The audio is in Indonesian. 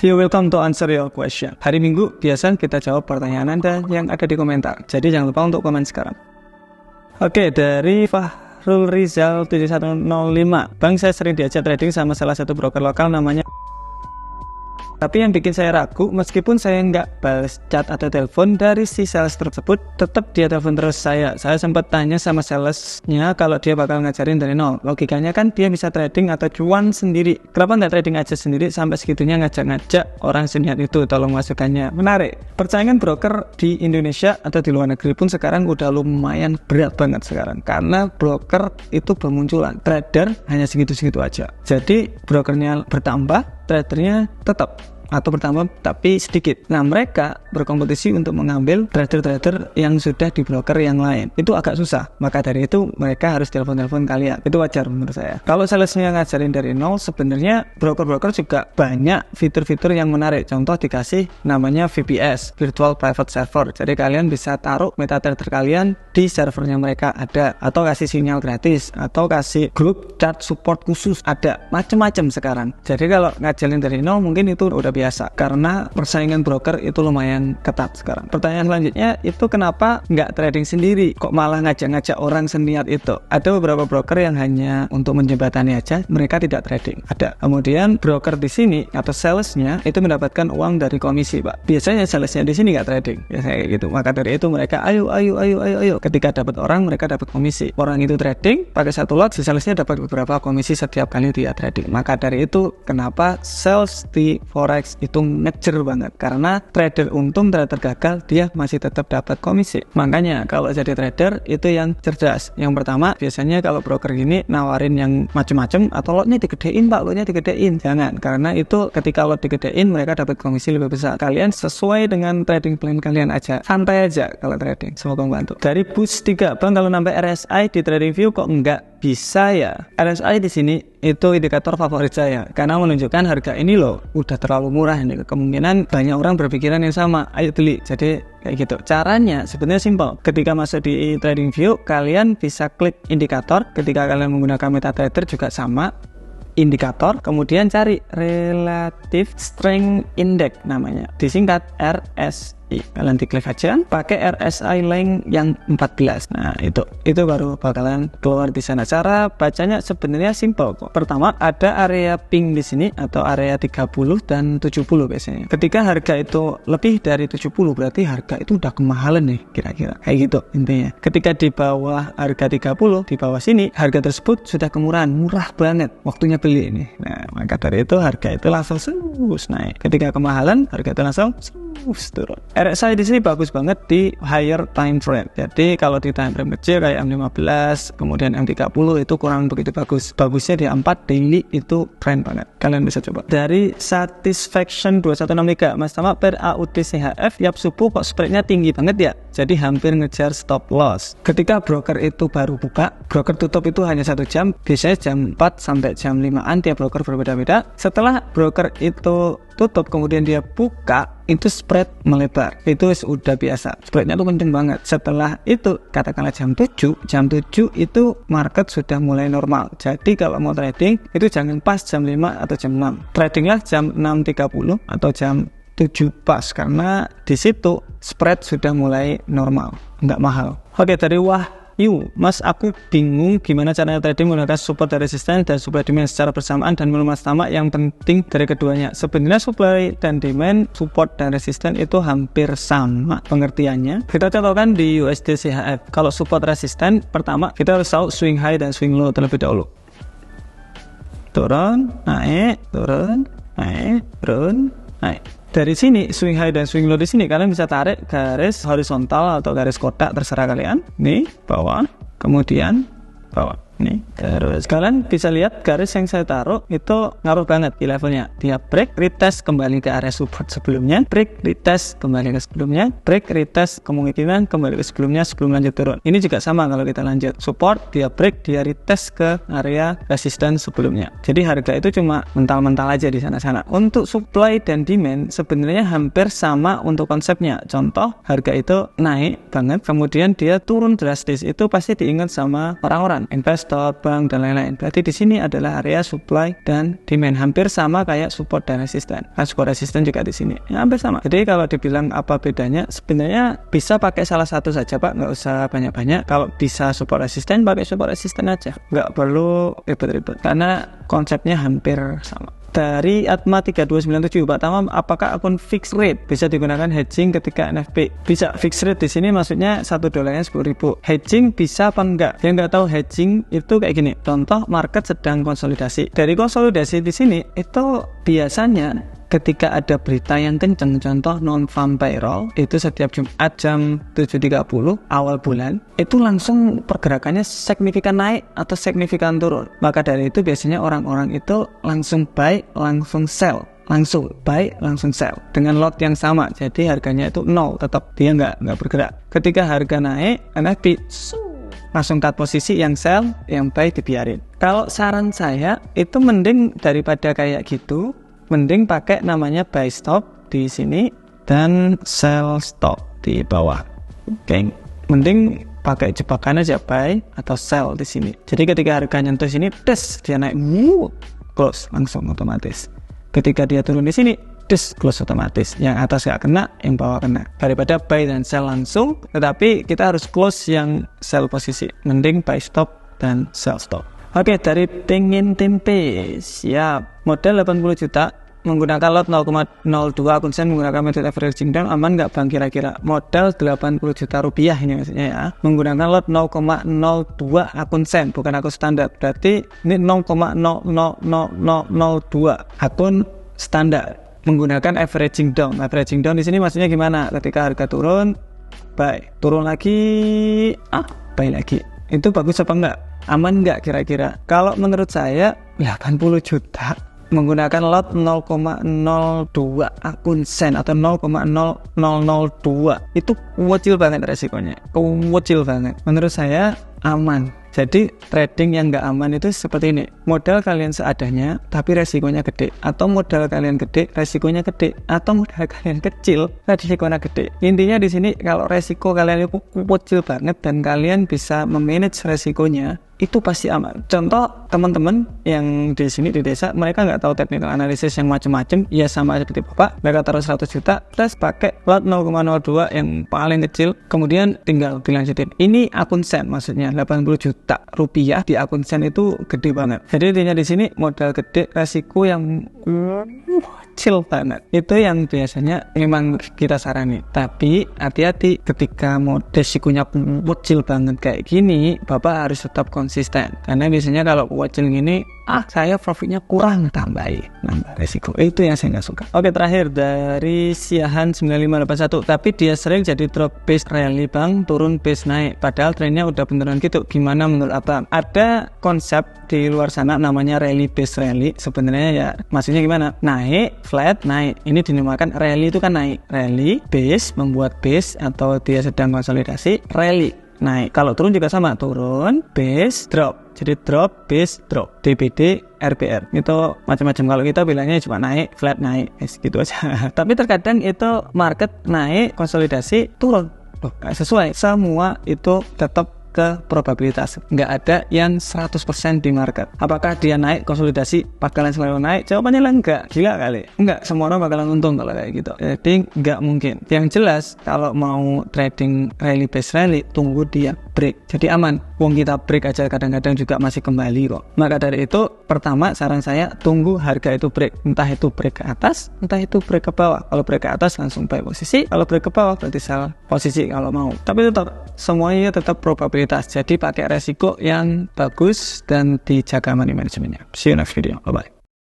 You welcome to answer your question. Hari Minggu biasa kita jawab pertanyaan Anda yang ada di komentar. Jadi jangan lupa untuk komen sekarang. Oke, dari Fahrul Rizal 7105. Bang, saya sering diajak trading sama salah satu broker lokal namanya. Tapi yang bikin saya ragu, meskipun saya nggak balas chat atau telepon dari si sales tersebut, tetap dia telepon terus saya. Saya sempat tanya sama salesnya kalau dia bakal ngajarin dari nol. Logikanya kan dia bisa trading atau cuan sendiri. Kenapa nggak trading aja sendiri sampai segitunya ngajak-ngajak orang seniat itu? Tolong masukannya. Menarik. Persaingan broker di Indonesia atau di luar negeri pun sekarang udah lumayan berat banget sekarang. Karena broker itu bermunculan. Trader hanya segitu-segitu aja. Jadi brokernya bertambah, tradernya tetap atau bertambah tapi sedikit. Nah, mereka berkompetisi untuk mengambil trader-trader yang sudah di broker yang lain. Itu agak susah. Maka dari itu mereka harus telepon-telepon kalian. Itu wajar menurut saya. Kalau salesnya ngajarin dari nol, sebenarnya broker-broker juga banyak fitur-fitur yang menarik. Contoh dikasih namanya VPS, Virtual Private Server. Jadi kalian bisa taruh MetaTrader kalian di servernya mereka ada, atau kasih sinyal gratis, atau kasih grup chat support khusus, ada macam-macam sekarang. Jadi kalau ngajarin dari nol mungkin itu udah biasa, karena persaingan broker itu lumayan ketat sekarang. Pertanyaan selanjutnya itu kenapa nggak trading sendiri, kok malah ngajak-ngajak orang seniat itu? Ada beberapa broker yang hanya untuk menjembatani aja, mereka tidak trading. Ada. Kemudian broker di sini atau salesnya itu mendapatkan uang dari komisi, Pak. Biasanya salesnya di sini nggak trading, biasanya kayak gitu. Maka dari itu mereka ayo. Ketika dapat orang, mereka dapat komisi. Orang itu trading pakai satu lot, si salesnya dapat beberapa komisi setiap kali dia trading. Maka dari itu kenapa sales di forex itu ngejer banget, karena trader untung, trader gagal, dia masih tetap dapat komisi. Makanya kalau jadi trader itu yang cerdas. Yang pertama, biasanya kalau broker gini nawarin yang macam-macam, atau lotnya digedein, Pak, lotnya digedein. Jangan, karena itu ketika lot digedein mereka dapat komisi lebih besar. Kalian sesuai dengan trading plan kalian aja, santai aja kalau trading. Semoga membantu. Dari Bus 3, Bang, kalau nambah RSI di TradingView kok enggak bisa ya? RSI di sini itu indikator favorit saya karena menunjukkan harga ini loh udah terlalu murah ini. Kemungkinan banyak orang berpikiran yang sama, ayo beli. Jadi kayak gitu. Caranya sebenarnya simpel. Ketika masuk di TradingView, kalian bisa klik indikator. Ketika kalian menggunakan MetaTrader juga sama, indikator, kemudian cari Relative Strength Index namanya, disingkat RSI. Kalian diklik aja, pakai RSI length yang 14. Nah, itu baru bakalan keluar di sana. Cara bacanya sebenarnya simple kok. Pertama, ada area pink di sini atau area 30 dan 70 biasanya. Ketika harga itu lebih dari 70 berarti harga itu udah kemahalan nih, kira-kira. Kayak gitu intinya. Ketika di bawah harga 30, di bawah sini harga tersebut sudah kemurahan, murah banget. Waktunya beli ini. Nah, maka dari itu harga itu langsung naik. Ketika kemahalan, harga itu langsung turun. RSI di sini bagus banget di higher time frame. Jadi kalau di time frame kecil kayak M15, kemudian M30 itu kurang begitu bagus. Bagusnya di 4 daily itu keren banget. Kalian bisa coba. Dari Satisfaction 2163, Mas Tama per AUD CHF tiap subuh kok spreadnya tinggi banget ya? Jadi hampir ngejar stop loss. Ketika broker itu baru buka, broker tutup itu hanya 1 jam, biasanya jam 4 sampai jam 5-an, tiap broker berbeda-beda. Setelah broker itu tutup kemudian dia buka, itu spread melebar. Itu sudah biasa, spreadnya tuh kenceng banget. Setelah itu katakanlah jam 7 itu market sudah mulai normal. Jadi kalau mau trading itu jangan pas jam 5 atau jam 6, tradinglah jam 6.30 atau jam 7 pas, karena di situ spread sudah mulai normal, nggak mahal. Oke, dari Mas, aku bingung gimana caranya trading menggunakan support dan resisten dan supply demand secara bersamaan, dan menurut Mas Tama yang penting dari keduanya. Sebenarnya supply dan demand, support dan resisten itu hampir sama pengertiannya. Kita contohkan di USD CHF. Kalau support resisten, pertama kita harus tahu swing high dan swing low terlebih dahulu. Turun, naik, turun, naik, turun, naik. Dari sini swing high dan swing low di sini kalian bisa tarik garis horizontal atau garis kotak, terserah kalian. Nih bawah, kemudian bawah. Nih, terus kalian bisa lihat garis yang saya taruh itu ngaruh banget di levelnya. Dia break, retest kembali ke area support sebelumnya, break, retest kembali ke sebelumnya, break, retest kemungkinan kembali ke sebelumnya sebelum lanjut turun. Ini juga sama kalau kita lanjut support, dia break, dia retest ke area resisten sebelumnya. Jadi harga itu cuma mental-mental aja di sana-sana. Untuk supply dan demand sebenarnya hampir sama untuk konsepnya. Contoh, harga itu naik banget, kemudian dia turun drastis, itu pasti diingat sama orang-orang investor stop, bank, dan lain-lain. Berarti di sini adalah area supply dan demand, hampir sama kayak support dan resisten. Nah, support resisten juga di sini, ya, hampir sama. Jadi kalau dibilang apa bedanya, sebenarnya bisa pakai salah satu saja Pak, nggak usah banyak-banyak. Kalau bisa support resisten, pakai support resisten aja, nggak perlu ribet-ribet karena konsepnya hampir sama. Dari Atma 3297, Pak Tamam, apakah akun fixed rate bisa digunakan hedging ketika NFP? Bisa. Fixed rate di sini maksudnya $1 10.000. Hedging bisa apa enggak? Yang nggak tahu hedging itu kayak gini. Contoh, market sedang konsolidasi. Dari konsolidasi di sini itu biasanya ketika ada berita yang kenceng, contoh non-farm payroll, itu setiap Jumat jam 7.30 awal bulan, itu langsung pergerakannya signifikan naik atau signifikan turun. Maka dari itu biasanya orang-orang itu langsung buy, langsung sell. Langsung buy, langsung sell dengan lot yang sama, jadi harganya itu 0, tetap dia nggak bergerak. Ketika harga naik, NFP langsung cut posisi, yang sell, yang buy dibiarin. Kalau saran saya itu mending daripada kayak gitu, mending pakai namanya buy stop di sini dan sell stop di bawah. Oke, mending pakai jebakan aja, buy atau sell di sini. Jadi ketika harga nyentuh sini, dia naik, close langsung otomatis. Ketika dia turun di sini, close otomatis. Yang atas nggak kena, yang bawah kena. Daripada buy dan sell langsung, tetapi kita harus close yang sell posisi. Mending buy stop dan sell stop. Oke, dari Pengen Tempe, siap. Modal 80 juta, menggunakan lot 0,02 akun sen, menggunakan metode averaging down, aman nggak Bang kira-kira? Modal 80 juta rupiah ini maksudnya ya, menggunakan lot 0,02 akun sen, bukan akun standar. Berarti ini 0,00002 akun standar, menggunakan averaging down. Averaging down di sini maksudnya gimana? Ketika harga turun, buy, turun lagi, buy lagi. Itu bagus apa enggak? Aman nggak kira-kira? Kalau menurut saya 80 juta menggunakan lot 0,02 akun sen atau 0,0002 itu kecil banget resikonya, kecil banget. Menurut saya aman. Jadi trading yang nggak aman itu seperti ini, modal kalian seadanya tapi resikonya gede, atau modal kalian gede resikonya gede, atau modal kalian kecil resikonya gede. Intinya di sini kalau resiko kalian itu kecil banget dan kalian bisa memanage resikonya, itu pasti aman. Contoh teman-teman yang di sini di desa, mereka nggak tahu technical analysis yang macam-macam, ya sama seperti Bapak, mereka taruh 100 juta plus pakai lot 0,02 yang paling kecil, kemudian tinggal dilanjutin. Ini akun sen, maksudnya 80 juta rupiah di akun sen itu gede banget. Jadi intinya di sini modal gede, resiko yang kecil banget. Itu yang biasanya memang kita sarani. Tapi hati-hati ketika resikonya kecil banget kayak gini, Bapak harus tetap konsisten. Karena biasanya kalau kecil gini, saya profitnya kurang, nambah resiko. Itu yang saya nggak suka. Oke, terakhir dari Siahan 9581, tapi dia sering jadi drop base rally Bang, turun base naik, padahal trennya udah beneran gitu. Gimana menurut Abang? Ada konsep di luar sana namanya rally base rally. Sebenarnya ya maksudnya gimana? Naik, flat, naik. Ini dinamakan rally, itu kan naik. Rally, base, membuat base, atau dia sedang konsolidasi, rally, naik. Kalau turun juga sama, turun, base, drop. Jadi drop, base, drop. DBD, RPR. Itu macam-macam. Kalau kita bilangnya cuma naik, flat, naik. Gitu aja. Tapi terkadang itu market naik, konsolidasi, turun. Loh, gak sesuai. Semua itu tetap ke probabilitas, nggak ada yang 100% di market. Apakah dia naik konsolidasi bakalan selalu naik? Jawabannya lah enggak, gila kali. Enggak, semua orang bakalan untung kalau kayak gitu. Jadi nggak mungkin. Yang jelas kalau mau trading rally base rally, tunggu dia break. Jadi aman. Wong kita break aja kadang-kadang juga masih kembali kok. Maka dari itu, pertama saran saya tunggu harga itu break. Entah itu break ke atas, entah itu break ke bawah. Kalau break ke atas langsung buy posisi, kalau break ke bawah berarti sell posisi kalau mau. Tapi tetap semuanya tetap probabilitas. Jadi pakai resiko yang bagus dan dijaga money managementnya. See you next video. Bye bye.